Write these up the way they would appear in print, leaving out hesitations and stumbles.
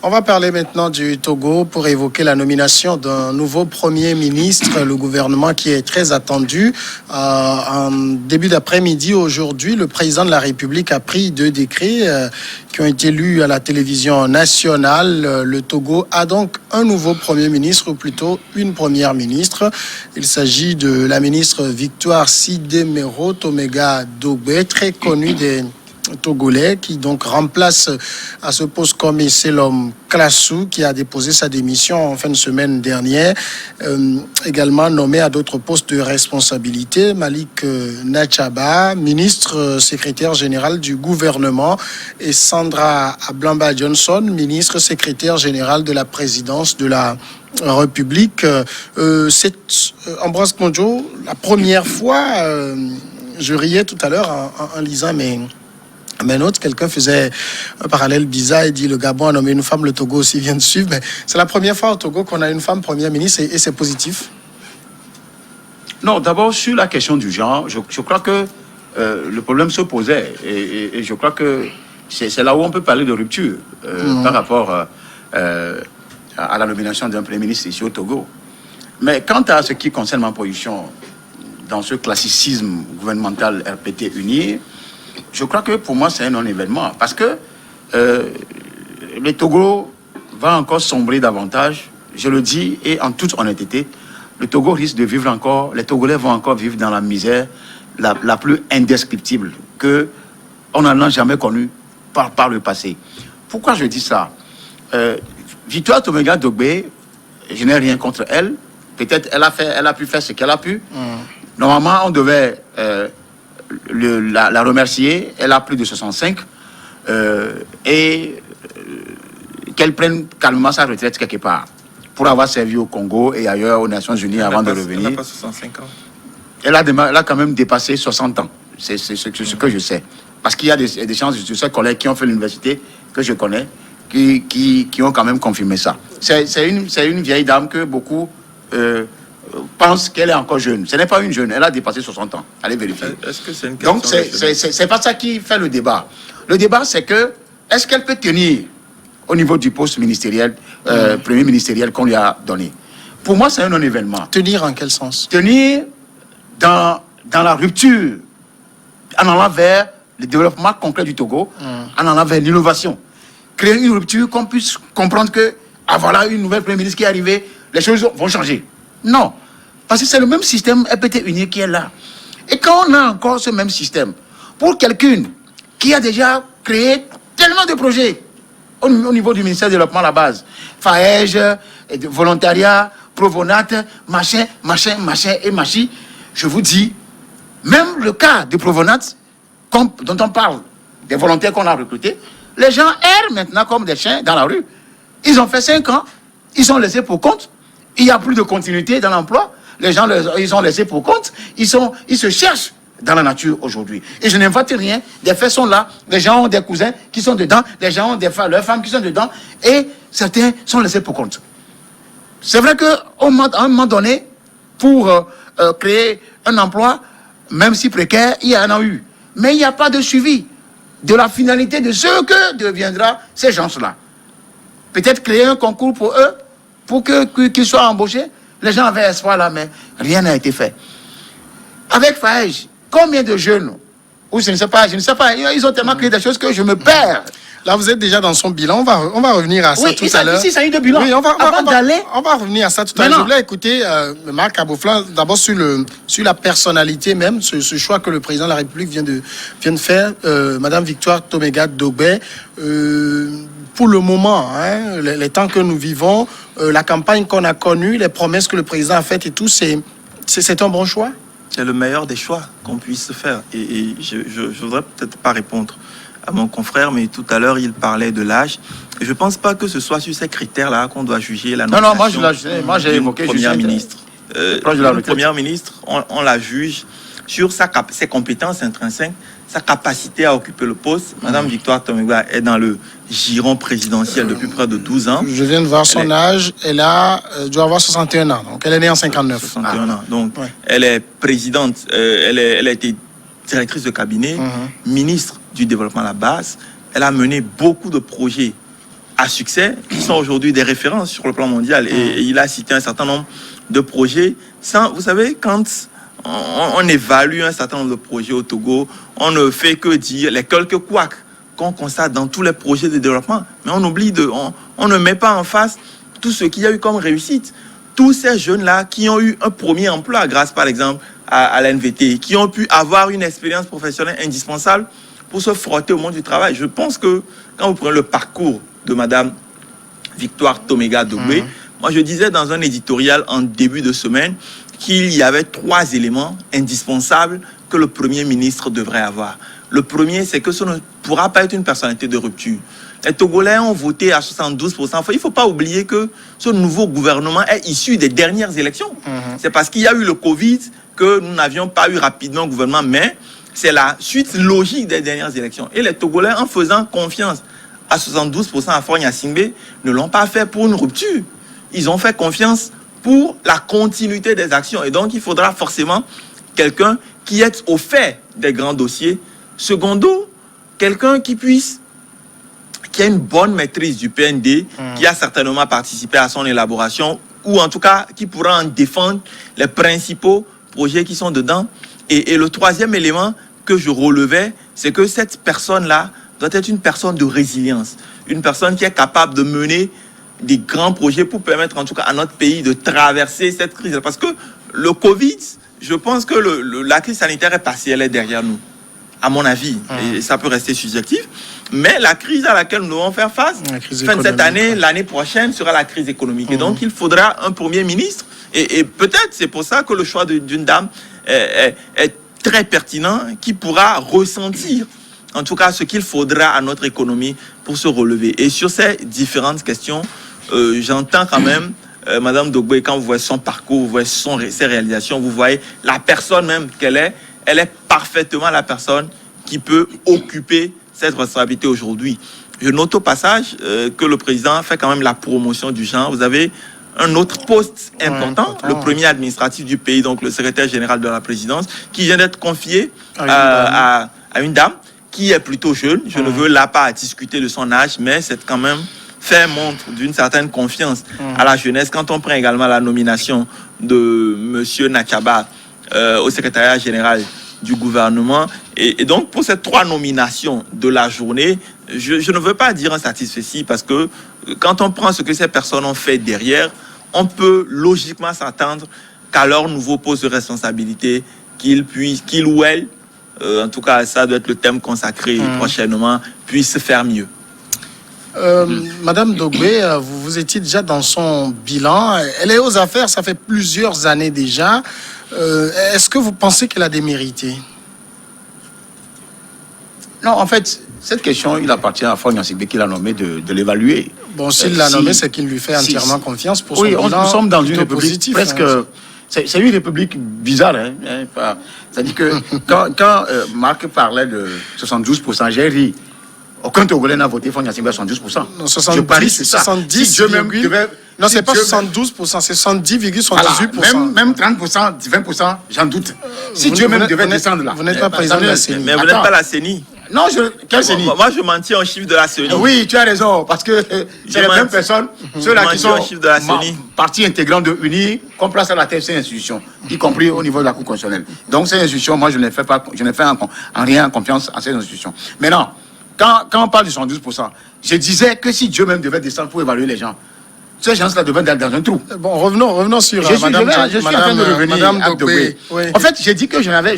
On va parler maintenant du Togo pour évoquer la nomination d'un nouveau Premier ministre, le gouvernement qui est très attendu. En début d'après-midi, aujourd'hui, le président de la République a pris 2 décrets qui ont été lus à la télévision nationale. Le Togo a donc un nouveau Premier ministre, ou plutôt une Première ministre. Il s'agit de la ministre Victoire Sidemero Tomega Dogbe, très connue des Togolais, qui donc remplace à ce poste comme Selom Klassou, qui a déposé sa démission en fin de semaine dernière. Également nommé à d'autres postes de responsabilité, Malik Nachaba, ministre secrétaire général du gouvernement, et Sandra Ablamba Johnson, ministre secrétaire général de la présidence de la République. C'est Ambroise Konjo, la première fois, je riais tout à l'heure en lisant mais note, quelqu'un faisait un parallèle bizarre et dit le Gabon a nommé une femme, le Togo aussi vient de suivre. Mais c'est la première fois au Togo qu'on a une femme première ministre et c'est positif. Non, d'abord sur la question du genre, je crois que le problème se posait et je crois que c'est là où on peut parler de rupture par rapport à la nomination d'un Premier ministre ici au Togo. Mais quant à ce qui concerne ma position dans ce classicisme gouvernemental RPT uni, je crois que pour moi c'est un non-événement parce que le Togo va encore sombrer davantage, je le dis, et en toute honnêteté, le Togo risque de vivre encore, les Togolais vont encore vivre dans la misère la plus indescriptible que on n'en a jamais connue par le passé. Pourquoi je dis ça? Victoire Tomega Dogbe, je n'ai rien contre elle. Peut-être elle a pu faire ce qu'elle a pu. Normalement, on devait la remercier. Elle a plus de 65 et qu'elle prenne calmement sa retraite quelque part pour avoir servi au Congo et ailleurs aux Nations Unies avant de revenir. Elle n'a pas 65 ans. Elle a quand même dépassé 60 ans. C'est ce que je sais. Parce qu'il y a des gens de ces collègues qui ont fait l'université que je connais qui ont quand même confirmé ça. C'est une vieille dame que beaucoup pense qu'elle est encore jeune. Ce n'est pas une jeune, elle a dépassé 60 ans. Allez vérifier. Est-ce que c'est une question? Donc, c'est pas ça qui fait le débat. Le débat, c'est que, est-ce qu'elle peut tenir au niveau du poste ministériel, premier ministériel qu'on lui a donné? Pour moi, c'est un non-événement. Tenir en quel sens? Tenir dans la rupture, en allant vers le développement concret du Togo, en allant vers l'innovation. Créer une rupture qu'on puisse comprendre que, voilà une nouvelle Premier ministre qui est arrivée, les choses vont changer. Non, parce que c'est le même système RPT uni qui est là. Et quand on a encore ce même système, pour quelqu'un qui a déjà créé tellement de projets au niveau du ministère du Développement à la base, FAEJ, volontariat, Provonat, machin, je vous dis, même le cas de Provonat, dont on parle, des volontaires qu'on a recrutés, les gens errent maintenant comme des chiens dans la rue. Ils ont fait 5 ans, ils sont laissés pour compte. Il n'y a plus de continuité dans l'emploi. Les gens, ils ont laissé pour compte. Ils se cherchent dans la nature aujourd'hui. Et je n'invente rien. Des faits sont là. Les gens ont des cousins qui sont dedans. Les gens ont leurs femmes qui sont dedans. Et certains sont laissés pour compte. C'est vrai qu'à un moment donné, pour créer un emploi, même si précaire, il y en a eu. Mais il n'y a pas de suivi de la finalité de ce que deviendra ces gens-là. Peut-être créer un concours pour eux, pour qu'ils soient embauchés. Les gens avaient espoir là, mais rien n'a été fait. Avec FAEJ, combien de jeunes, ou je ne sais pas, ils ont tellement créé des choses que je me perds. Là, vous êtes déjà dans son bilan. On va revenir à ça tout à l'heure. Oui, il s'agit de bilan. Oui, on va revenir à ça tout à l'heure. Je voulais écouter Marc Abouflan, d'abord sur la personnalité même, ce choix que le président de la République vient de faire, Madame Victoire Tomega Dogbe. Pour le moment, les temps que nous vivons, la campagne qu'on a connue, les promesses que le président a faites et tout, c'est un bon choix? C'est le meilleur des choix qu'on puisse faire. Et je voudrais peut-être pas répondre à mon confrère, mais tout à l'heure, il parlait de l'âge. Et je ne pense pas que ce soit sur ces critères-là qu'on doit juger la nomination. Non, moi j'ai évoqué Première ministre. Le Premier ministre, on la juge sur ses compétences intrinsèques, sa capacité à occuper le poste. Madame Victoire Tomega est dans le giron présidentiel depuis près de 12 ans. Je viens de voir son âge. Elle doit avoir 61 ans. Donc, elle est née en 59. 61 ans. Donc, elle est présidente. Elle a été directrice de cabinet, ministre du développement à la base. Elle a mené beaucoup de projets à succès, qui sont aujourd'hui des références sur le plan mondial. Et il a cité un certain nombre de projets. Vous savez, quand on évalue un certain nombre de projets au Togo, on ne fait que dire les quelques couacs qu'on constate dans tous les projets de développement. Mais on oublie on ne met pas en face tout ce qu'il y a eu comme réussite. Tous ces jeunes-là qui ont eu un premier emploi grâce, par exemple, à l'NVT, qui ont pu avoir une expérience professionnelle indispensable pour se frotter au monde du travail. Je pense que quand vous prenez le parcours de Madame Victoire Toméga Dogbe, moi je disais dans un éditorial en début de semaine qu'il y avait 3 éléments indispensables que le Premier ministre devrait avoir. Le premier, c'est que ce ne pourra pas être une personnalité de rupture. Les Togolais ont voté à 72%. Il ne faut pas oublier que ce nouveau gouvernement est issu des dernières élections. C'est parce qu'il y a eu le Covid que nous n'avions pas eu rapidement un gouvernement, mais c'est la suite logique des dernières élections. Et les Togolais, en faisant confiance à 72% à Faure Gnassingbé, ne l'ont pas fait pour une rupture. Ils ont fait confiance pour la continuité des actions. Et donc, il faudra forcément quelqu'un qui est au fait des grands dossiers. Secondo, quelqu'un qui a une bonne maîtrise du PND, qui a certainement participé à son élaboration, ou en tout cas qui pourra en défendre les principaux projets qui sont dedans. Et le troisième élément que je relevais, c'est que cette personne-là doit être une personne de résilience, une personne qui est capable de mener des grands projets pour permettre en tout cas à notre pays de traverser cette crise. Parce que le Covid, je pense que la crise sanitaire est passée, elle est derrière nous, à mon avis, et ça peut rester subjectif. Mais la crise à laquelle nous devons faire face, fin de cette année, l'année prochaine, sera la crise économique. Et donc, il faudra un Premier ministre. Et peut-être, c'est pour ça que le choix d'une dame est très pertinent, qui pourra ressentir, en tout cas, ce qu'il faudra à notre économie pour se relever. Et sur ces différentes questions, j'entends quand même Madame Dogbe, quand vous voyez son parcours, vous voyez ses réalisations, vous voyez la personne même qu'elle est, elle est parfaitement la personne qui peut occuper cette responsabilité aujourd'hui. Je note au passage que le président fait quand même la promotion du genre. Vous avez un autre poste important, le premier administratif du pays, donc le secrétaire général de la présidence, qui vient d'être confié à une dame qui est plutôt jeune. Je ne veux là pas discuter de son âge, mais c'est quand même fait montre d'une certaine confiance à la jeunesse. Quand on prend également la nomination de M. Nachaba au secrétariat général du gouvernement. Et donc, pour ces 3 nominations de la journée, je ne veux pas dire un satisfait parce que quand on prend ce que ces personnes ont fait derrière, on peut logiquement s'attendre qu'à leur nouveau poste de responsabilité, qu'ils ou elles, en tout cas, ça doit être le thème consacré prochainement, puissent faire mieux. Madame Dogbe, vous étiez déjà dans son bilan. Elle est aux affaires, ça fait plusieurs années déjà. Est-ce que vous pensez qu'elle a démérité? Non, en fait, cette question, il appartient à Faure Gnassingbé qui l'a nommé de l'évaluer. Bon, s'il l'a nommé, c'est qu'il lui fait entièrement confiance pour son bilan. Oui, nous sommes dans une république positif, presque... C'est une république bizarre. C'est-à-dire que quand Marc parlait de 72%, j'ai ri. Aucun Togolais n'a voté Faure Gnassingbé à 72%. Non, 70, c'est ça. 70, si Dieu même devait... Non, c'est pas 72%, c'est 70,78%. Même 30%, 20%, j'en doute. Si Dieu même devait descendre là... Vous n'êtes pas président de la CENI. Mais vous n'êtes pas la CENI. Non, quelle CENI? Moi, je m'en tiens au chiffre de la CENI. Oui, tu as raison, parce que c'est les mêmes personnes, ceux-là qui sont partie intégrante de UNI, qu'on place à la tête de ces institutions, y compris au niveau de la Cour constitutionnelle. Donc, ces institutions, moi, je ne fais en rien confiance à ces institutions. Maintenant, quand on parle de 72%, je disais que si Dieu même devait descendre pour évaluer les gens, ces gens-là devaient être dans un trou. Bon, revenons sur je suis en train de revenir Madame à Dogbe. Oui. En fait, j'ai dit que je n'avais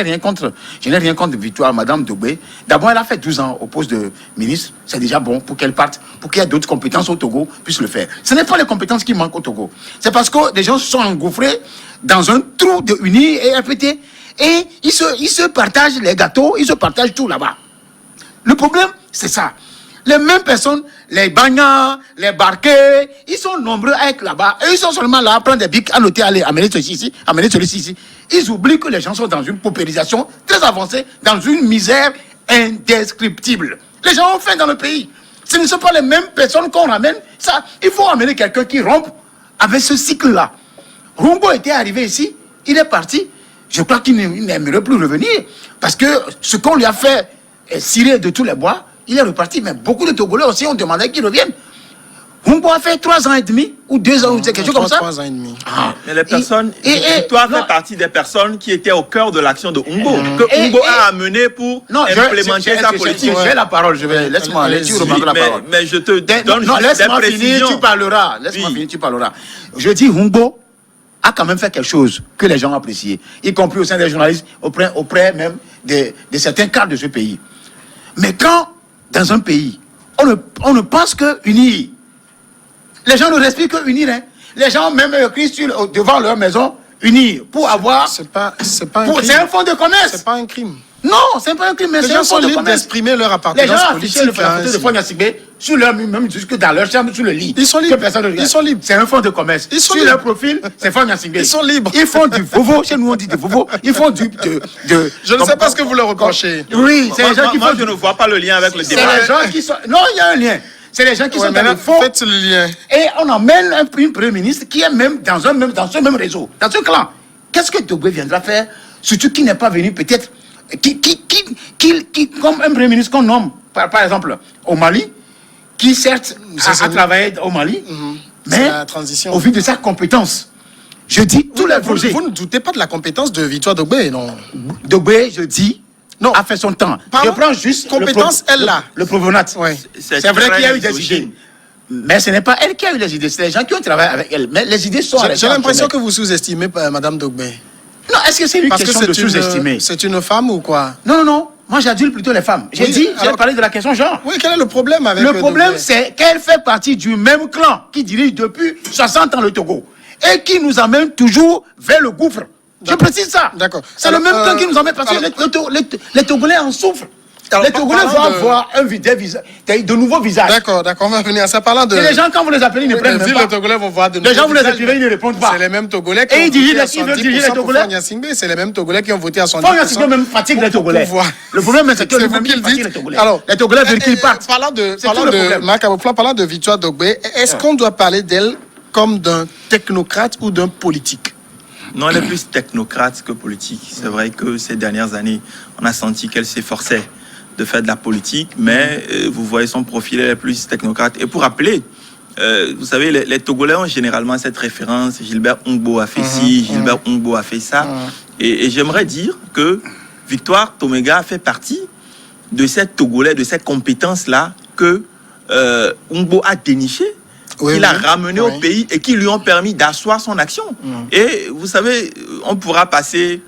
rien contre Victoire, Madame Dogbe. D'abord, elle a fait 12 ans au poste de ministre. C'est déjà bon pour qu'elle parte, pour qu'il y ait d'autres compétences au Togo puissent le faire. Ce n'est pas les compétences qui manquent au Togo. C'est parce que des gens se sont engouffrés dans un trou de UNI et RPT et ils se partagent les gâteaux, ils se partagent tout là-bas. Le problème, c'est ça. Les mêmes personnes, les bagnards, les barquets, ils sont nombreux à être là-bas. Et ils sont seulement là à prendre des bics, à noter, allez, amener ceci ici, amener celui-ci ici. Ils oublient que les gens sont dans une paupérisation très avancée, dans une misère indescriptible. Les gens ont faim dans le pays. Ce ne sont pas les mêmes personnes qu'on ramène. Ça, il faut amener quelqu'un qui rompe avec ce cycle-là. Rumbo était arrivé ici, il est parti. Je crois qu'il n'aimerait plus revenir. Parce que ce qu'on lui a fait cirer de tous les bois, il est reparti. Mais beaucoup de Togolais aussi ont demandé qu'il revienne. Humbo a fait 3 ans et demi ou 2 ans ou quelque chose comme ça. 3 ans et demi. Mais les personnes, Victoire fait partie des personnes qui étaient au cœur de l'action de Humbo, que Humbo a amené pour implémenter sa politique. J'ai la parole, laisse-moi aller, tu reprends la parole. Mais je te donne non, juste des laisse-moi finir, tu parleras. Laisse-moi finir, tu parleras. Je dis Humbo a quand même fait quelque chose que les gens ont apprécié, y compris au sein des journalistes, auprès même de certains cadres de ce pays. Mais quand, dans un pays, on ne pense que unir, les gens ne respirent que unir. Hein. Les gens même écrit devant leur maison unir pour avoir. C'est pas un crime. C'est un fonds de commerce. C'est pas un crime. Non, c'est pas un crime, mais les c'est gens un fonds sont de libres commerce. d'exprimer leur Les appartenance gens politique. affichent la photo de Fagne Assigbe sur leur même jusque dans leur chambre, sur le lit. Ils sont libres. Ils sont libres. C'est un fonds de commerce. Ils sont sur libres. leur profil, c'est Fagne Assigbe. Ils sont libres. Ils font du vovo. Chez nous, on dit du vovo. Ils font du. Je ne sais pas ce que vous leur reprochez. Oui, c'est les gens qui font. Moi, je ne vois pas le lien avec le débat. C'est les gens qui sont. Non, il y a un lien. C'est les gens qui sont dans le fond. Faites le lien. Et on emmène un premier ministre qui est même dans ce même réseau, dans ce clan. Qu'est-ce que Togbé viendra faire? Surtout qui n'est pas venu peut-être, comme un premier ministre qu'on nomme, par exemple, au Mali, qui certes a travaillé au Mali, mais la transition. au vu de sa compétence, je dis tous les projets. Vous ne doutez pas de la compétence de Victoire Dogbé, non? Dogbé, je dis, non, a fait son temps. Pardon? Je prends juste compétence, elle là. Le provenat. Ouais. C'est vrai qu'il y a eu des idées. Mais ce n'est pas elle qui a eu les idées, c'est les gens qui ont travaillé avec elle. Mais les idées sont arrêtées. J'ai l'impression que vous sous-estimez Madame Dogbé. Non, est-ce que c'est une Parce question que de sous-estimer? C'est une femme ou quoi? Non. Moi, j'adule plutôt les femmes. J'ai parlé de la question genre. Oui, quel est le problème avec le problème, c'est qu'elle fait partie du même clan qui dirige depuis 60 ans le Togo et qui nous amène toujours vers le gouffre. Je précise ça. D'accord. C'est le même clan qui nous amène parce que les Togolais en souffrent. Alors, les Togolais vont avoir de nouveaux visages. D'accord, on va venir à ça. Parlant de... Et les gens, quand vous les appelez, ils ne prennent même pas. Les Togolais vont voir de nouveaux visages. Les gens, vous les appelez, ils ne répondent pas. C'est les mêmes Togolais qui ont voté à 70% pour Fagne Assigbe. C'est les mêmes Togolais qui ont voté à 70%. Fagne Assigbe même fatigue les Togolais. Le problème, c'est que c'est vous qui le dites. Les Togolais. Alors, les Togolais veulent qu'ils partent. Parlant de Victoire Dogbé, est-ce qu'on doit parler d'elle comme d'un technocrate ou d'un politique? Non, elle est plus technocrate que politique. C'est vrai que ces dernières années, on a senti qu'elle s'efforçait de faire de la politique, mais vous voyez son profil, elle est plus technocrate. Et pour rappeler, vous savez, les Togolais ont généralement cette référence, Gilbert Humbo a fait ci, Gilbert Humbo a fait ça. Et j'aimerais dire que Victoire Toméga fait partie de cette Togolais, de cette compétence-là que Humbo a déniché, qu'il a ramené au pays et qui lui ont permis d'asseoir son action. Et vous savez, on pourra passer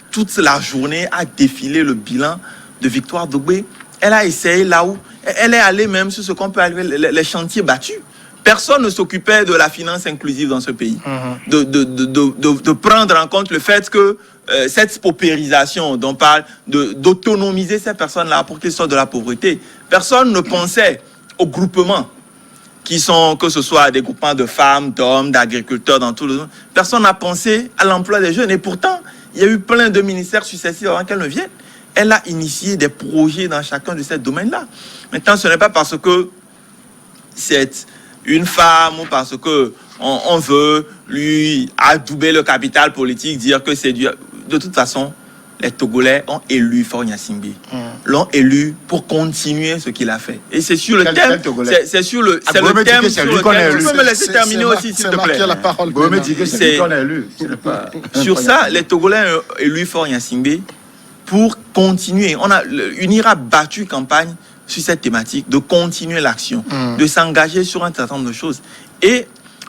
toute la journée à défiler le bilan de Victoire Dogbé. Elle a essayé là où... Elle est allée même sur ce qu'on peut appeler les chantiers battus. Personne ne s'occupait de la finance inclusive dans ce pays. De prendre en compte le fait que cette paupérisation dont on parle, d'autonomiser ces personnes-là pour qu'ils sortent de la pauvreté. Personne ne pensait aux groupements qui sont, que ce soit des groupements de femmes, d'hommes, d'agriculteurs, dans tout le monde. Personne n'a pensé à l'emploi des jeunes. Et pourtant, il y a eu plein de ministères successifs avant qu'elle ne vienne. Elle a initié des projets dans chacun de ces domaines-là. Maintenant, ce n'est pas parce que c'est une femme ou parce que on veut lui adouber le capital politique, dire que c'est du... De toute façon, les Togolais ont élu Fagne Assigbe. L'ont élu pour continuer ce qu'il a fait. Et c'est sur le thème... C'est sur le thème... Vous pouvez me laisser terminer aussi, s'il te plaît. Sur ça, les Togolais ont élu Fagne Assigbe pour continuer. UNIR a battu campagne sur cette thématique, de continuer l'action, de s'engager sur un certain nombre de choses. Et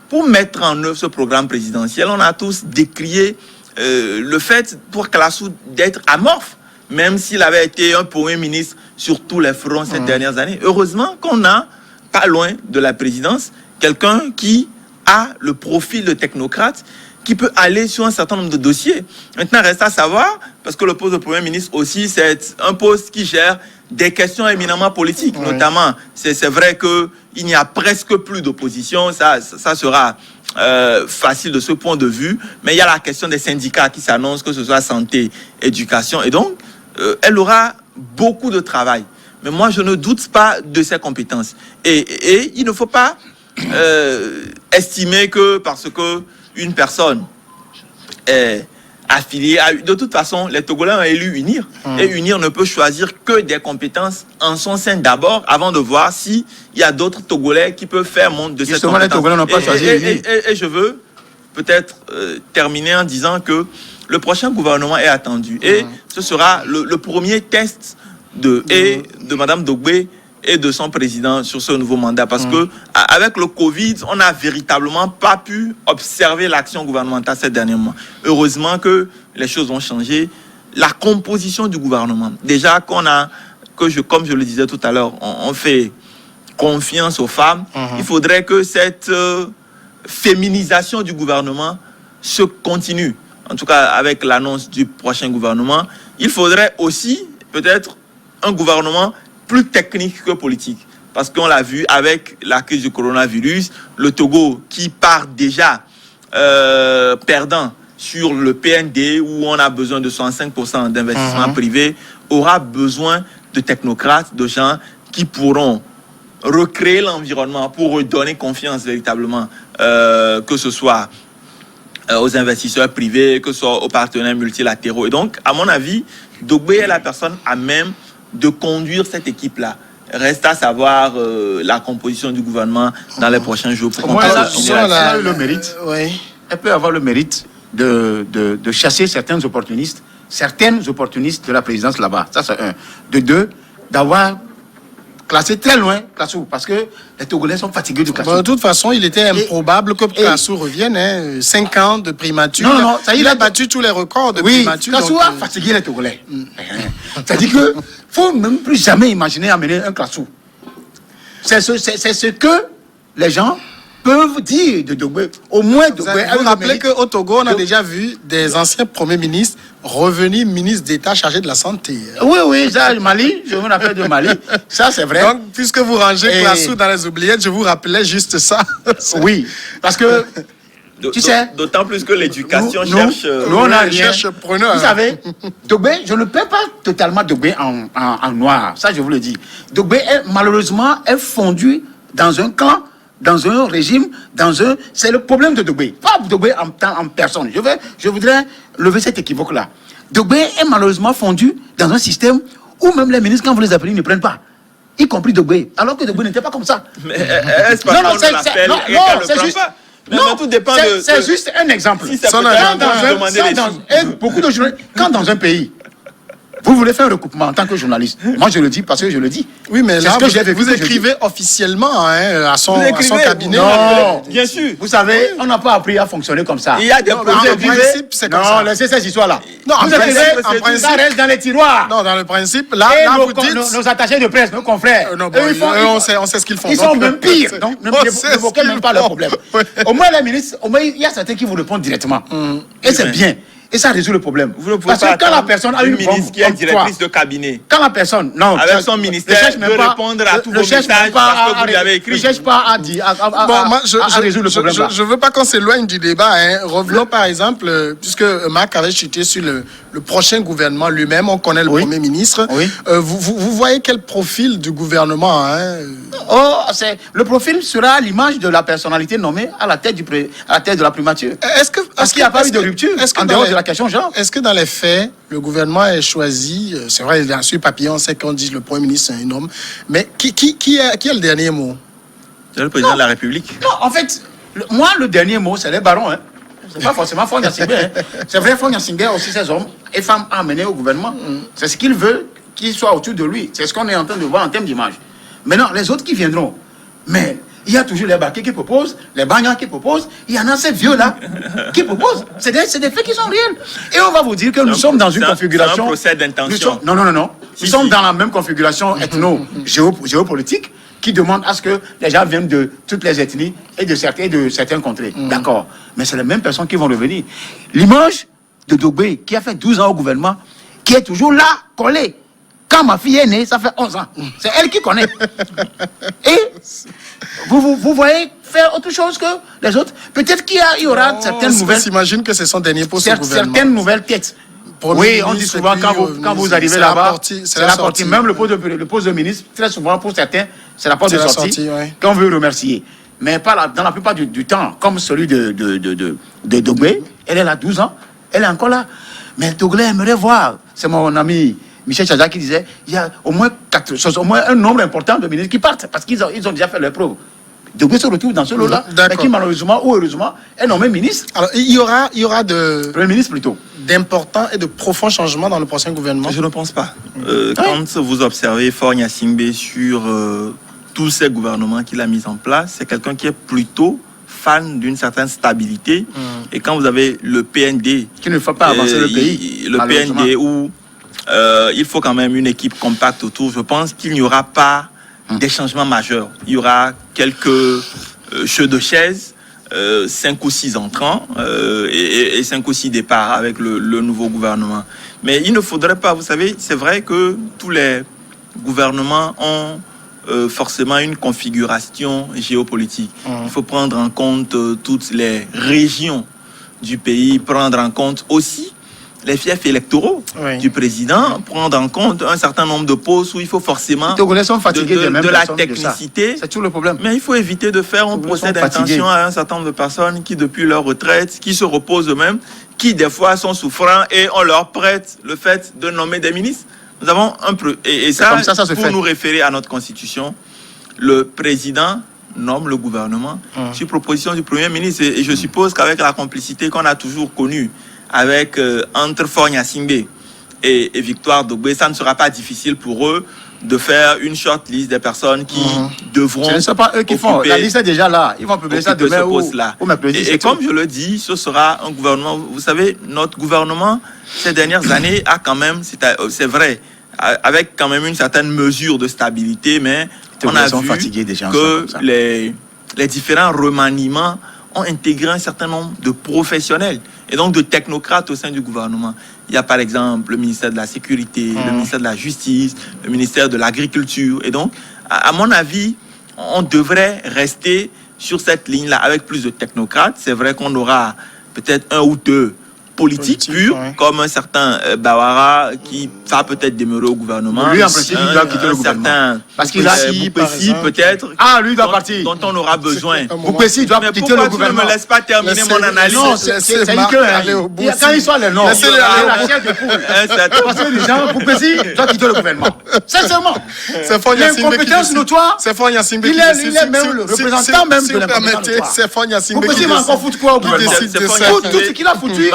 pour mettre en œuvre ce programme présidentiel, on a tous décrié le fait pour Kalassou d'être amorphe, même s'il avait été un premier ministre sur tous les fronts ces dernières années. Heureusement qu'on a, pas loin de la présidence, quelqu'un qui a le profil de technocrate, qui peut aller sur un certain nombre de dossiers. Maintenant, reste à savoir, parce que le poste de Premier ministre aussi, c'est un poste qui gère des questions éminemment politiques. Notamment, c'est vrai qu'il n'y a presque plus d'opposition, ça sera facile de ce point de vue, mais il y a la question des syndicats qui s'annoncent, que ce soit santé, éducation, et donc, elle aura beaucoup de travail. Mais moi, je ne doute pas de ses compétences. Et il ne faut pas estimer que parce que une personne est affiliés. De toute façon, les Togolais ont élu UNIR. Et UNIR ne peut choisir que des compétences en son sein d'abord, avant de voir s'il y a d'autres Togolais qui peuvent faire montre de cette compétence. Les Togolais n'ont pas choisi UNIR. Et je veux peut-être terminer en disant que le prochain gouvernement est attendu. Et ce sera le premier test de Mme Dogbe et de son président sur ce nouveau mandat. Parce que avec le Covid, on n'a véritablement pas pu observer l'action gouvernementale ces derniers mois. Heureusement que les choses ont changé. La composition du gouvernement, déjà comme je le disais tout à l'heure, on fait confiance aux femmes. Il faudrait que cette féminisation du gouvernement se continue. En tout cas, avec l'annonce du prochain gouvernement, il faudrait aussi peut-être un gouvernement plus technique que politique. Parce qu'on l'a vu avec la crise du coronavirus, le Togo qui part déjà perdant sur le PND, où on a besoin de 65% d'investissement privé, aura besoin de technocrates, de gens qui pourront recréer l'environnement pour redonner confiance véritablement, que ce soit aux investisseurs privés, que ce soit aux partenaires multilatéraux. Et donc, à mon avis, Dogbe est la personne à même de conduire cette équipe-là. Reste à savoir la composition du gouvernement dans les prochains jours. Elle a eu le mérite. Elle peut avoir le mérite de chasser certains opportunistes de la présidence là-bas. Ça, c'est un. De deux, d'avoir classé très loin Klassou, parce que les Togolais sont fatigués de Klassou. De toute façon, il était improbable que Klassou revienne. 5 ans de primature. Non, ça, il a battu tous les records de primature. Klassou a fatigué les Togolais. C'est-à-dire que faut même plus jamais imaginer amener un Klassou. C'est ce que les gens peuvent dire de Dogbe. Au moins, Dogbe a vous rappelez qu'au Togo, on a déjà vu des anciens premiers ministres revenir ministres d'État chargés de la santé. Oui, ça, Mali, je me rappelle de Mali. Ça, c'est vrai. Donc, puisque vous rangez Klassou dans les oubliettes, je vous rappelais juste ça. Oui, parce que, tu sais... D'autant plus que l'éducation cherche... Nous, on a rien. Preneur. Vous savez, Dogbe, je ne peins pas totalement Dogbe en noir. Ça, je vous le dis. Dogbe, malheureusement, est fondu dans un clan, dans un régime, c'est le problème de Dogbe. Pas Dogbe en personne. Je voudrais lever cette équivoque-là. Dogbe est malheureusement fondu dans un système où même les ministres, quand vous les appelez, ils ne prennent pas. Y compris Dogbe. Alors que Dogbe n'était pas comme ça. Mais est-ce pas qu'on l'appelle et qu'elle ne prend pas? Non, tout dépend c'est juste un exemple. Si Beaucoup de journalistes, quand dans un pays, vous voulez faire un recoupement en tant que journaliste. Moi, je le dis parce que je le dis. Oui, mais là, vous écrivez officiellement à son cabinet. Non, bien sûr. Vous savez, on n'a pas appris à fonctionner comme ça. Il y a des principe, c'est comme ça. Non, laissez ces histoires-là. Non, en principe, ça reste dans les tiroirs. Non, dans le principe, là vous dites... Nos attachés de presse, nos confrères, on sait ce qu'ils font. Ils sont même pires. Donc, n'évoquez même pas leurs problèmes. Au moins, les ministres, il y a certains qui vous répondent directement. Et c'est bien. Et ça résout le problème. Vous ne pouvez pas quand la personne a une ministre qui est directrice de cabinet. Quand la personne, non, avec son ministère, de répondre à tous vos messages parce que vous lui avez écrit. Ne cherche pas à dire, à résoudre le problème. Je ne veux pas qu'on s'éloigne du débat. Revenons par exemple, puisque Marc avait chuté sur le prochain gouvernement lui-même, on connaît le Premier ministre. Oui. Vous voyez quel profil du gouvernement le profil sera l'image de la personnalité nommée à la tête de la primature. Parce qu'il n'y a pas eu de rupture en dehors de la question genre. Est-ce que dans les faits, le gouvernement est choisi, c'est vrai, bien sûr, Papillon, c'est qu'on dit le Premier ministre, c'est un homme, mais qui a le dernier mot? C'est le président de la République. Non, en fait, moi, le dernier mot, c'est les barons. C'est pas forcément Fonya Singé. C'est vrai, Fonya Singé a aussi ses hommes et femmes à amener au gouvernement. C'est ce qu'il veut qu'ils soient autour de lui. C'est ce qu'on est en train de voir en termes d'image. Maintenant, les autres qui viendront, mais il y a toujours les Baké qui proposent, les Bagnans qui proposent, il y en a ces vieux-là qui proposent. C'est des faits qui sont réels. Et on va vous dire que nous sommes dans une configuration... C'est un procès d'intention. Non. Nous sommes dans la même configuration ethno-géopolitique qui demande à ce que les gens viennent de toutes les ethnies et de certaines contrées. D'accord. Mais c'est les mêmes personnes qui vont revenir. L'image de Dogbe, qui a fait 12 ans au gouvernement, qui est toujours là, collée. Quand ma fille est née, ça fait 11 ans. C'est elle qui connaît. Et vous voyez faire autre chose que les autres. Peut-être qu'il y aura certaines nouvelles... On s'imagine que c'est son dernier poste au gouvernement. Certaines nouvelles têtes. Oui, on dit souvent quand vous arrivez là-bas, c'est la sortie. Même le poste de ministre, très souvent pour certains, c'est la porte de sortie qu'on veut remercier. Mais pas dans la plupart du temps, comme celui de Dogbe, elle est là 12 ans. elle est encore là. Mais les Togolais aimeraient voir. C'est mon ami Michel Chaza qui disait il y a au moins un nombre important de ministres qui partent parce qu'ils ont déjà fait leur preuve. Dogbé se retrouve dans ce lot-là, mais qui malheureusement ou heureusement est nommé ministre. Alors, il y aura Premier ministre plutôt. D'importants et de profonds changements dans le prochain gouvernement. Je ne pense pas. Quand vous observez Faure Gnassingbé sur tous ces gouvernements qu'il a mis en place, c'est quelqu'un qui est plutôt fan d'une certaine stabilité. Et quand vous avez le PND... Qui ne fait pas avancer le pays. Le PND où il faut quand même une équipe compacte autour. Je pense qu'il n'y aura pas des changements majeurs. Il y aura quelques jeux de chaises, 5 ou 6 entrants et 5 ou 6 départs avec le nouveau gouvernement. Mais il ne faudrait pas, vous savez, c'est vrai que tous les gouvernements ont forcément une configuration géopolitique. Il faut prendre en compte toutes les régions du pays, prendre en compte aussi les fiefs électoraux du président, prendre en compte un certain nombre de postes où il faut forcément les Togolais sont fatigués de la technicité. C'est tout le problème. Mais il faut éviter de faire un procès d'intention à un certain nombre de personnes qui, depuis leur retraite, qui se reposent eux-mêmes, qui des fois sont souffrants et on leur prête le fait de nommer des ministres. Nous avons un peu... Et ça pour nous référer à notre constitution, le président nomme le gouvernement sur proposition du Premier ministre. Et je suppose qu'avec la complicité qu'on a toujours connue avec entre Faure Gnassingbé et Victoire Dogbé, ça ne sera pas difficile pour eux de faire une short list des personnes qui devront... Ce ne sont pas eux qui font. La liste est déjà là. Ils vont publier ça demain ou mercredi. Et comme je le dis, ce sera un gouvernement... Vous savez, notre gouvernement, ces dernières années, a quand même... C'est vrai, avec quand même une certaine mesure de stabilité, mais on a vu que les différents remaniements ont intégré un certain nombre de professionnels et donc de technocrates au sein du gouvernement. Il y a par exemple le ministère de la Sécurité, le ministère de la Justice, le ministère de l'Agriculture. Et donc, à mon avis, on devrait rester sur cette ligne-là avec plus de technocrates. C'est vrai qu'on aura peut-être un ou deux politique pur, comme un certain Bawara qui va peut-être demeurer au gouvernement. Lui, en principe, il doit quitter le gouvernement. Parce qu'il a Boupessi, peut-être. Ah, lui doit partir. Dont on aura besoin. Boupessi doit quitter le gouvernement. Tu ne me laisses pas terminer mon analyse? Non, c'est que quand ils sont les noms, c'est la chair de poule. Parce que les gens, Boupessi doit quitter le gouvernement. Sincèrement. C'est Faure Gnassingbé qui compétence notoire. C'est Faure Gnassingbé qui décide. Il est même le représentant même de l'incompétence notoire. C'est Faure Gnassingbé qui décide. Boupessi va encore foutre quoi au gouvernement? Tout ce qu'il a foutu.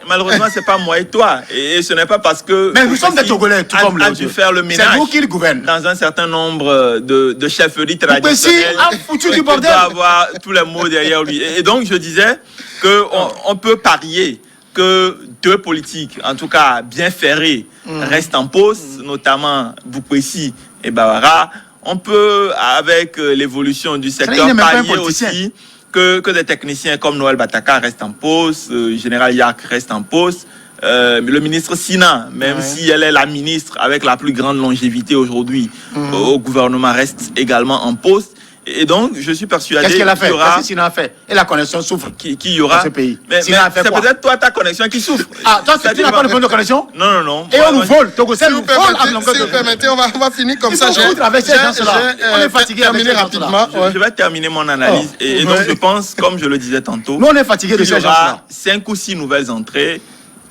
Malheureusement, c'est pas moi et toi. Et ce n'est pas parce que... Mais nous sommes des Togolais, tout comme a dû faire le ménage. C'est nous qui le gouvernent. Dans un certain nombre de chefferies traditionnelles. Boupessi a foutu du bordel. Il doit avoir tous les mots derrière lui. Et donc, je disais qu'on peut parier que deux politiques, en tout cas bien ferrés, restent en poste, notamment Boupessi et Bawara. On peut, avec l'évolution du secteur, parier aussi que des techniciens comme Noël Bataka restent en poste, Général Yak reste en poste, le ministre Sina, même si elle est la ministre avec la plus grande longévité aujourd'hui au gouvernement, reste également en poste. Et donc, je suis persuadé qu'il y aura... Qu'est-ce que Sina a fait? Et la connexion souffre qu'il y aura... dans ce pays. Mais c'est peut-être toi, ta connexion qui souffre. Ah, toi, tu n'as pas de bonne de connexion? Non. Et on nous vole. Si vous permettez, on va finir comme ça. On est fatigué avec rapidement. Je vais terminer mon analyse. Et donc, je pense, comme je le disais tantôt... Nous, on est fatigué de ces gens-là. 5 ou 6 nouvelles entrées,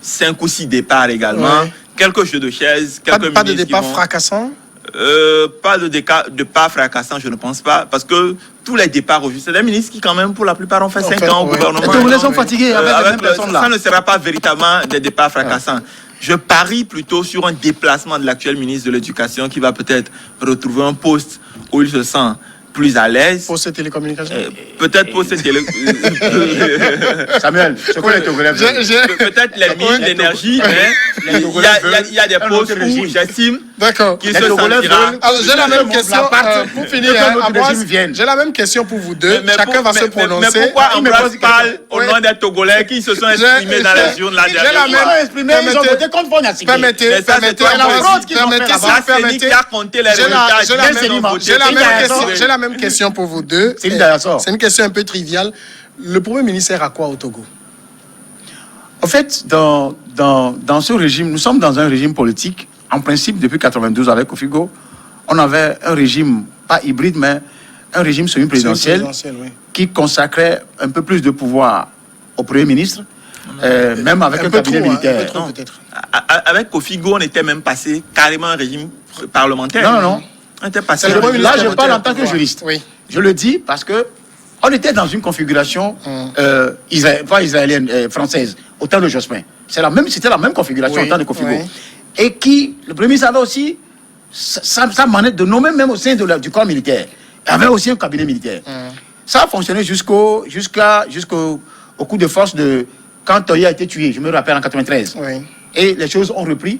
5 ou 6 départs également, quelques jeux de chaises, quelques pas de départ fracassant? Pas de départ fracassant, je ne pense pas, parce que tous les départs aujourd'hui, c'est des ministres qui quand même pour la plupart ont fait 5 ans au gouvernement. Les Togolais sont fatigués avec les mêmes personnes là. Ça ne sera pas véritablement des départs fracassants. Je parie plutôt sur un déplacement de l'actuel ministre de l'Éducation qui va peut-être retrouver un poste où il se sent plus à l'aise. Pour ces télécommunications peut-être pour ces télécommunications. Samuel, c'est quoi les Togolais? Peut-être les mines d'énergie, mais il y a des postes où j'estime qu'ils se sentiront. J'ai la même question pour finir. J'ai la même question pour vous deux. Chacun va se prononcer. Mais pourquoi Ambroise parle au nom des Togolais qui se sont exprimés dans les urnes la dernière fois? Ils ont voté contre Faure Gnassingbé. Permettez. J'ai la même question pour vous deux. C'est une question un peu triviale. Le Premier ministre sert à quoi au Togo? En fait, dans ce régime, nous sommes dans un régime politique. En principe, depuis 1992 avec Kofigo, on avait un régime, pas hybride, mais un régime semi-présidentiel qui consacrait un peu plus de pouvoir au Premier ministre. même avec un cabinet militaire. Un peu trop, Non. peut-être. Avec Kofi Go, on était même passé carrément un régime parlementaire. Non. On était passé. C'est le premier Là, ministre qui a je voté parle le en tant que pouvoir. juriste. Oui. Je le dis parce que on était dans une configuration pas israélienne, française, au temps de Jospin. C'était la même configuration Oui, au temps de Kofi Go. oui. Et le Premier ministre avait aussi sa manette de nommer même au sein du corps militaire. Il avait aussi un cabinet militaire. Ça a fonctionné jusqu'au coup de force de quand Toya a été tué, je me rappelle en 93. Oui. Et les choses ont repris.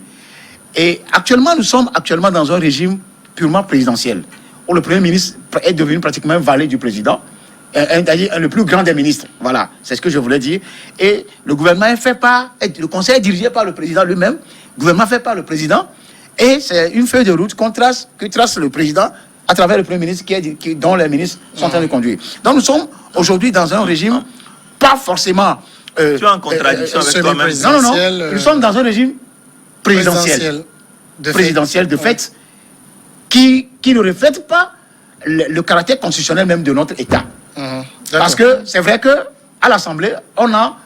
Et actuellement, nous sommes dans un régime purement présidentiel, où le Premier ministre est devenu pratiquement un valet du président, c'est-à-dire le plus grand des ministres. Voilà, c'est ce que je voulais dire. Et le gouvernement le conseil est dirigé par le président lui-même, le gouvernement fait par le président, et c'est une feuille de route que trace le président à travers le Premier ministre dont les ministres sont en train de conduire. Donc nous sommes aujourd'hui dans un régime pas forcément... Tu es en contradiction avec toi-même. Non. Nous sommes dans un régime présidentiel de fait, qui ne reflète pas le caractère constitutionnel même de notre État. Parce que c'est vrai que à l'Assemblée, on a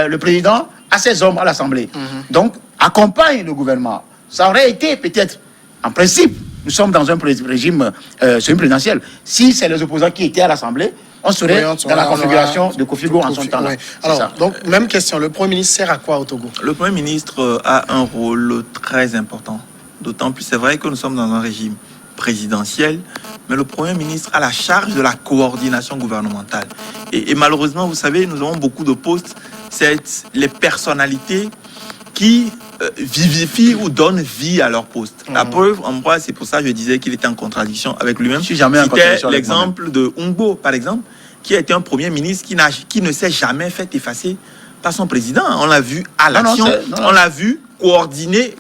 le président a ses hommes à l'Assemblée. Donc, accompagne le gouvernement. Ça aurait été peut-être, en principe, nous sommes dans un régime semi-présidentiel. Si c'est les opposants qui étaient à l'Assemblée, on serait dans la configuration de Kofi Go en son temps. Oui. Alors, donc, même question, le Premier ministre sert à quoi au Togo? Le Premier ministre a un rôle très important. D'autant plus, c'est vrai que nous sommes dans un régime présidentiel, mais le Premier ministre a la charge de la coordination gouvernementale. Et malheureusement, vous savez, nous avons beaucoup de postes. C'est les personnalités qui vivifient ou donnent vie à leur poste. La preuve, en moi, c'est pour ça que je disais qu'il était en contradiction avec lui-même. Je suis jamais en C'était contradiction avec l'exemple de Ungbo, par exemple, qui a été un Premier ministre qui ne s'est jamais fait effacer par son président. On l'a vu à l'action, on l'a vu coordonner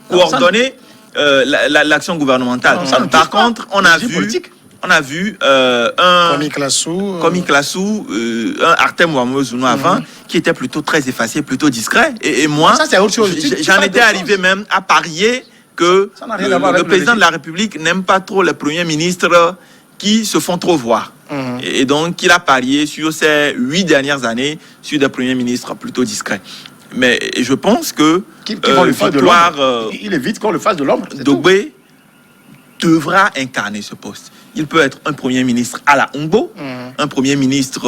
l'action gouvernementale. Par contre, on a vu un Komi Klassou, un Artem Ouamouezounou avant, qui était plutôt très effacé, plutôt discret. Et moi, ça, c'est autre chose. J'en étais arrivé même à parier que le président de la République n'aime pas trop les premiers ministres qui se font trop voir. Et donc, il a parié sur ces 8 dernières années sur des premiers ministres plutôt discrets. Mais je pense que il évite qu'on le fasse de l'ombre. Dogbe devra incarner ce poste. Il peut être un premier ministre à la Ungbo, un premier ministre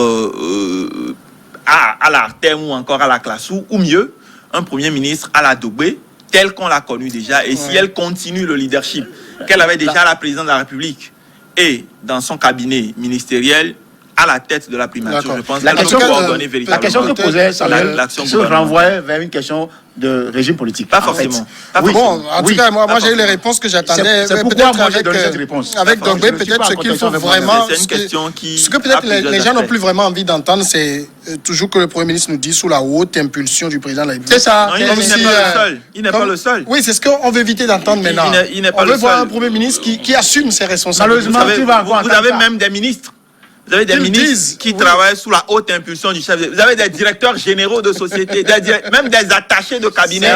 à la Artem ou encore à la Klassou, ou mieux, un premier ministre à la Dogbe, tel qu'on l'a connu déjà. Et si elle continue le leadership qu'elle avait déjà à la présidente de la République et dans son cabinet ministériel, à la tête de la primature, je pense la question que posait Samuel se renvoie vers une question de régime politique. Pas forcément. Bon, en tout cas, moi j'ai eu les réponses que j'attendais. C'est pourquoi moi j'ai donné cette réponse. Avec Dogbe, peut-être ce qu'il faut vraiment... C'est une question qui... Ce que peut-être les gens n'ont plus vraiment envie d'entendre, c'est toujours que le Premier ministre nous dit sous la haute impulsion du président de la République. C'est ça. Non, il n'est pas le seul. Il n'est pas le seul. Oui, c'est ce qu'on veut éviter d'entendre maintenant. On veut voir un Premier ministre qui assume ses responsabilités. Vous avez même des ministres. Vous avez des ministres qui travaillent sous la haute impulsion du chef. Vous avez des directeurs généraux de société, même des attachés de cabinet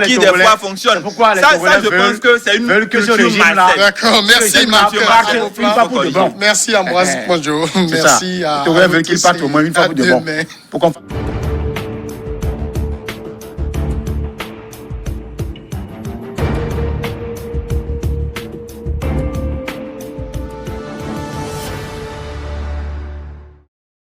qui des fois fonctionnent. Ça, je pense que c'est une culture malsaine. D'accord, merci Marc. Merci Ambroise Ponjo. Merci à... Ils veulent qu'il parte au moins une fois pour de bon.